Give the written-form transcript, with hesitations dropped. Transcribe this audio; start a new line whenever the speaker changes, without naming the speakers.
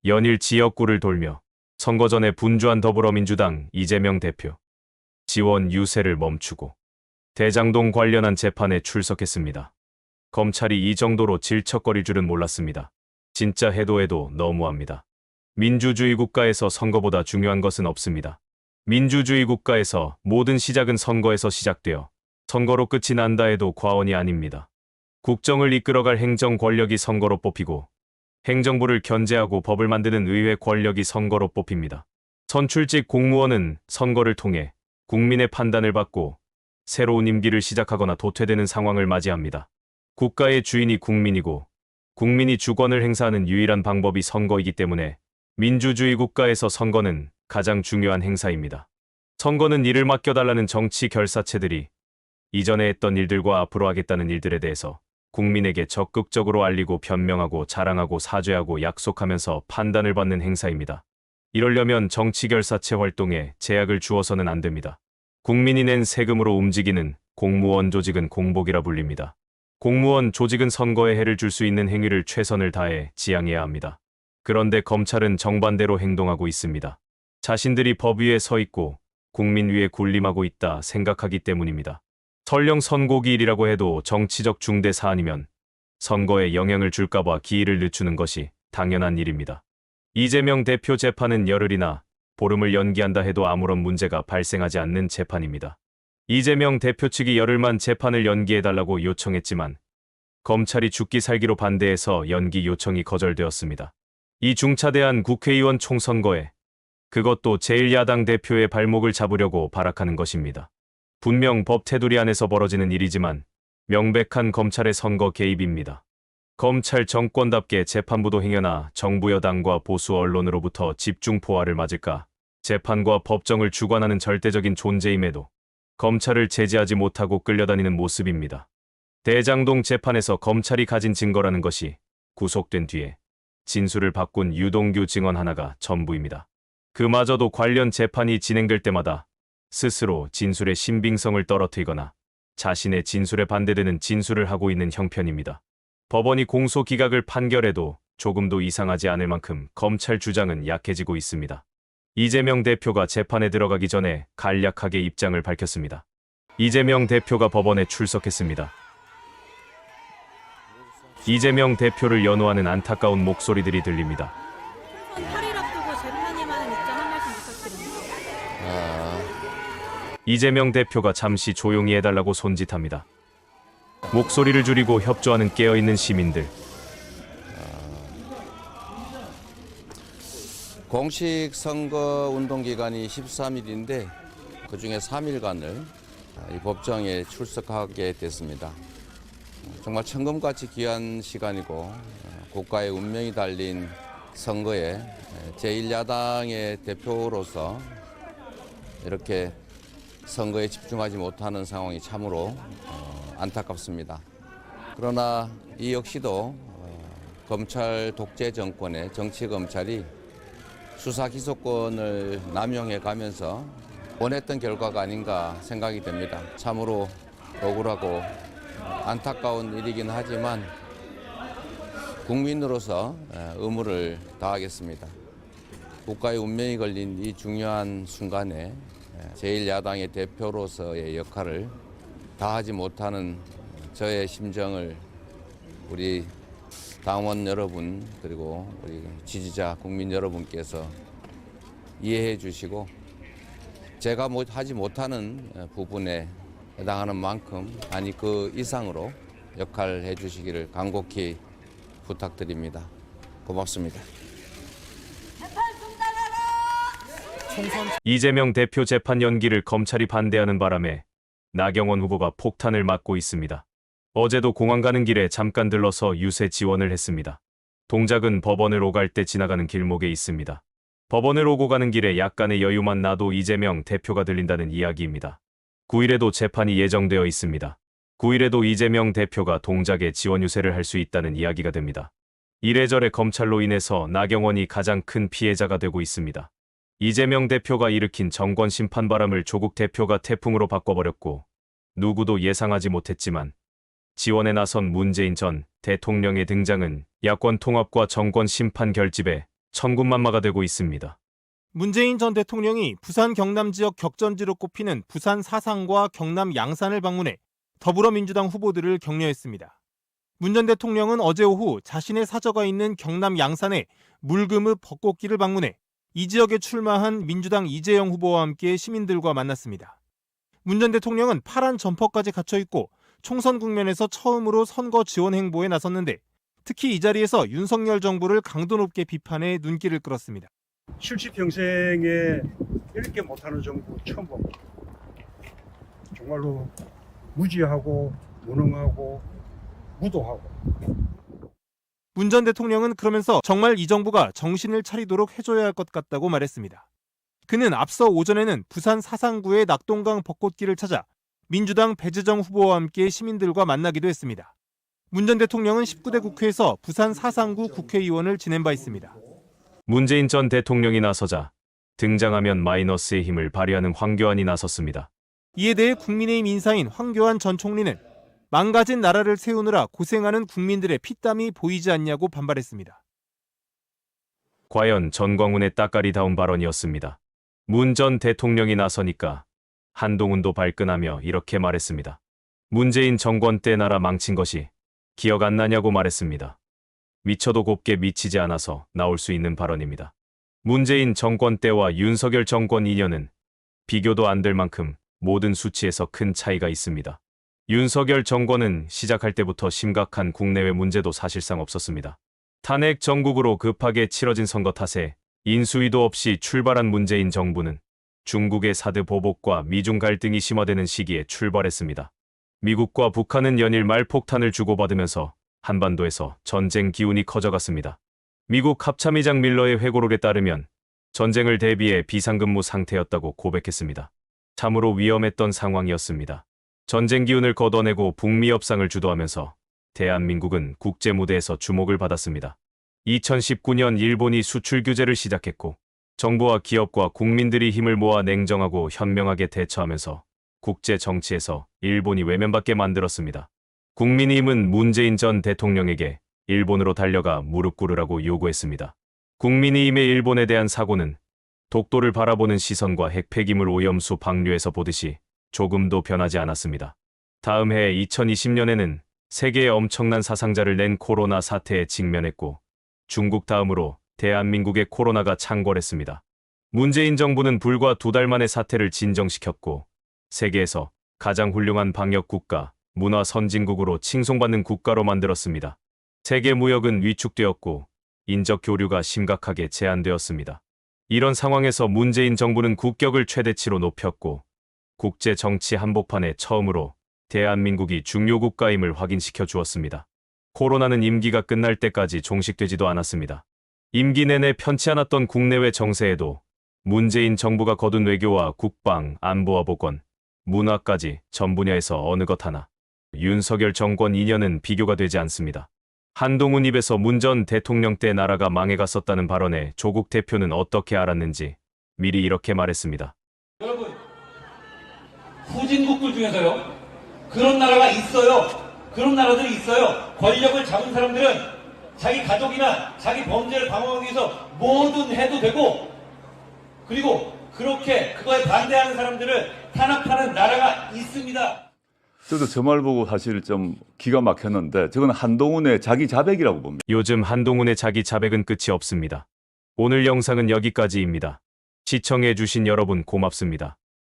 연일 지역구를 돌며 선거 전에 분주한 더불어민주당 이재명 대표 지원 유세를 멈추고 대장동 관련한 재판에 출석했습니다. 검찰이 이 정도로 질척거릴 줄은 몰랐습니다. 진짜 해도 너무합니다. 민주주의 국가에서 선거보다 중요한 것은 없습니다. 민주주의 국가에서 모든 시작은 선거에서 시작되어 선거로 끝이 난다 해도 과언이 아닙니다. 국정을 이끌어갈 행정 권력이 선거로 뽑히고 행정부를 견제하고 법을 만드는 의회 권력이 선거로 뽑힙니다. 선출직 공무원은 선거를 통해 국민의 판단을 받고 새로운 임기를 시작하거나 도태되는 상황을 맞이합니다. 국가의 주인이 국민이고 국민이 주권을 행사하는 유일한 방법이 선거이기 때문에 민주주의 국가에서 선거는 가장 중요한 행사입니다. 선거는 일을 맡겨달라는 정치 결사체들이 이전에 했던 일들과 앞으로 하겠다는 일들에 대해서 국민에게 적극적으로 알리고 변명하고 자랑하고 사죄하고 약속하면서 판단을 받는 행사입니다. 이러려면 정치 결사체 활동에 제약을 주어서는 안 됩니다. 국민이 낸 세금으로 움직이는 공무원 조직은 공복이라 불립니다. 공무원 조직은 선거에 해를 줄 수 있는 행위를 최선을 다해 지양해야 합니다. 그런데 검찰은 정반대로 행동하고 있습니다. 자신들이 법 위에 서 있고 국민 위에 군림하고 있다 생각하기 때문입니다. 설령 선고기일이라고 해도 정치적 중대 사안이면 선거에 영향을 줄까봐 기일을 늦추는 것이 당연한 일입니다. 이재명 대표 재판은 열흘이나 보름을 연기한다 해도 아무런 문제가 발생하지 않는 재판입니다. 이재명 대표 측이 열흘만 재판을 연기해달라고 요청했지만 검찰이 죽기 살기로 반대해서 연기 요청이 거절되었습니다. 이 중차대한 국회의원 총선거에 그것도 제1야당 대표의 발목을 잡으려고 발악하는 것입니다. 분명 법 테두리 안에서 벌어지는 일이지만 명백한 검찰의 선거 개입입니다. 검찰 정권답게 재판부도 행여나 정부 여당과 보수 언론으로부터 집중 포화를 맞을까 재판과 법정을 주관하는 절대적인 존재임에도 검찰을 제지하지 못하고 끌려다니는 모습입니다. 대장동 재판에서 검찰이 가진 증거라는 것이 구속된 뒤에 진술을 바꾼 유동규 증언 하나가 전부입니다. 그마저도 관련 재판이 진행될 때마다 스스로 진술의 신빙성을 떨어뜨리거나 자신의 진술에 반대되는 진술을 하고 있는 형편입니다. 법원이 공소 기각을 판결해도 조금도 이상하지 않을 만큼 검찰 주장은 약해지고 있습니다. 이재명 대표가 재판에 들어가기 전에 간략하게 입장을 밝혔습니다. 이재명 대표가 법원에 출석했습니다. 이재명 대표를 연호하는 안타까운 목소리들이 들립니다.
총선 8일 앞두고 재판에 관한 입장 한 말씀 부탁드립니다.
이재명 대표가 잠시 조용히 해달라고 손짓합니다. 목소리를 줄이고 협조하는 깨어있는 시민들.
공식 선거 운동 기간이 13일인데 그중에 3일간을 이 법정에 출석하게 됐습니다. 정말 천금같이 귀한 시간이고 국가의 운명이 달린 선거에 제1야당의 대표로서 이렇게 선거에 집중하지 못하는 상황이 참으로 안타깝습니다. 그러나 이 역시도 검찰 독재 정권의 정치검찰이 수사 기소권을 남용해 가면서 원했던 결과가 아닌가 생각이 됩니다. 참으로 억울하고 안타까운 일이긴 하지만 국민으로서 의무를 다하겠습니다. 국가의 운명이 걸린 이 중요한 순간에 제1야당의 대표로서의 역할을 다하지 못하는 저의 심정을 우리 당원 여러분 그리고 우리 지지자 국민 여러분께서 이해해 주시고 제가 하지 못하는 부분에 해당하는 만큼 아니 그 이상으로 역할을 해 주시기를 간곡히 부탁드립니다. 고맙습니다.
이재명 대표 재판 연기를 검찰이 반대하는 바람에 나경원 후보가 폭탄을 맞고 있습니다. 어제도 공항 가는 길에 잠깐 들러서 유세 지원을 했습니다. 동작은 법원을 오갈 때 지나가는 길목에 있습니다. 법원을 오고 가는 길에 약간의 여유만 나도 이재명 대표가 들린다는 이야기입니다. 9일에도 재판이 예정되어 있습니다. 9일에도 이재명 대표가 동작에 지원 유세를 할 수 있다는 이야기가 됩니다. 이래저래 검찰로 인해서 나경원이 가장 큰 피해자가 되고 있습니다. 이재명 대표가 일으킨 정권 심판 바람을 조국 대표가 태풍으로 바꿔버렸고 누구도 예상하지 못했지만 지원에 나선 문재인 전 대통령의 등장은 야권 통합과 정권 심판 결집에 천군만마가 되고 있습니다.
문재인 전 대통령이 부산 경남 지역 격전지로 꼽히는 부산 사상과 경남 양산을 방문해 더불어민주당 후보들을 격려했습니다. 문 전 대통령은 어제 오후 자신의 사저가 있는 경남 양산의 물금읍 벚꽃길을 방문해 이 지역에 출마한 민주당 이재영 후보와 함께 시민들과 만났습니다. 문 전 대통령은 파란 점퍼까지 갖춰 있고 총선 국면에서 처음으로 선거 지원 행보에 나섰는데 특히 이 자리에서 윤석열 정부를 강도 높게 비판해 눈길을 끌었습니다.
70평생에 이렇게 못하는 정부 처음 봅니다. 정말로 무지하고 무능하고 무도하고.
문 전 대통령은 그러면서 정말 이 정부가 정신을 차리도록 해줘야 할 것 같다고 말했습니다. 그는 앞서 오전에는 부산 사상구의 낙동강 벚꽃길을 찾아 민주당 배재정 후보와 함께 시민들과 만나기도 했습니다. 문 전 대통령은 19대 국회에서 부산 사상구 국회의원을 지낸 바 있습니다.
문재인 전 대통령이 나서자 등장하면 마이너스의 힘을 발휘하는 황교안이 나섰습니다.
이에 대해 국민의힘 인사인 황교안 전 총리는 망가진 나라를 세우느라 고생하는 국민들의 피땀이 보이지 않냐고 반발했습니다.
과연 전광훈의 따까리다운 발언이었습니다. 문 전 대통령이 나서니까 한동훈도 발끈하며 이렇게 말했습니다. 문재인 정권 때 나라 망친 것이 기억 안 나냐고 말했습니다. 미쳐도 곱게 미치지 않아서 나올 수 있는 발언입니다. 문재인 정권 때와 윤석열 정권 2년은 비교도 안 될 만큼 모든 수치에서 큰 차이가 있습니다. 윤석열 정권은 시작할 때부터 심각한 국내외 문제도 사실상 없었습니다. 탄핵 정국으로 급하게 치러진 선거 탓에 인수위도 없이 출발한 문재인 정부는 중국의 사드 보복과 미중 갈등이 심화되는 시기에 출발했습니다. 미국과 북한은 연일 말 폭탄을 주고받으면서 한반도에서 전쟁 기운이 커져갔습니다. 미국 합참의장 밀러의 회고록에 따르면 전쟁을 대비해 비상근무 상태였다고 고백했습니다. 참으로 위험했던 상황이었습니다. 전쟁 기운을 걷어내고 북미 협상을 주도하면서 대한민국은 국제 무대에서 주목을 받았습니다. 2019년 일본이 수출 규제를 시작했고 정부와 기업과 국민들이 힘을 모아 냉정하고 현명하게 대처하면서 국제 정치에서 일본이 외면받게 만들었습니다. 국민의힘은 문재인 전 대통령에게 일본으로 달려가 무릎 꿇으라고 요구했습니다. 국민의힘의 일본에 대한 사고는 독도를 바라보는 시선과 핵 폐기물 오염수 방류에서 보듯이 조금도 변하지 않았습니다. 다음 해 2020년에는 세계에 엄청난 사상자를 낸 코로나 사태에 직면했고 중국 다음으로 대한민국의 코로나가 창궐했습니다. 문재인 정부는 불과 2달 만에 사태를 진정시켰고 세계에서 가장 훌륭한 방역 국가, 문화 선진국으로 칭송받는 국가로 만들었습니다. 세계 무역은 위축되었고 인적 교류가 심각하게 제한되었습니다. 이런 상황에서 문재인 정부는 국격을 최대치로 높였고 국제 정치 한복판에 처음으로 대한민국이 중요 국가임을 확인시켜 주었습니다. 코로나는 임기가 끝날 때까지 종식되지도 않았습니다. 임기 내내 편치 않았던 국내외 정세에도 문재인 정부가 거둔 외교와 국방, 안보와 보건, 문화까지 전 분야에서 어느 것 하나 윤석열 정권 2년은 비교가 되지 않습니다. 한동훈 입에서 문 전 대통령 때 나라가 망해갔었다는 발언에 조국 대표는 어떻게 알았는지 미리 이렇게 말했습니다.
여러분, 후진국들 중에서요, 그런 나라가 있어요. 그런 나라들이 있어요. 권력을 잡은 사람들은 자기 가족이나 자기 범죄를 방어하기 위해서 뭐든 해도 되고, 그리고 그렇게 그거에 반대하는 사람들을 탄압하는 나라가 있습니다.
저도 저 말 보고 사실 좀 기가 막혔는데 저건 한동훈의 자기 자백이라고 봅니다.
요즘 한동훈의 자기 자백은 끝이 없습니다. 오늘 영상은 여기까지입니다. 시청해주신 여러분 고맙습니다.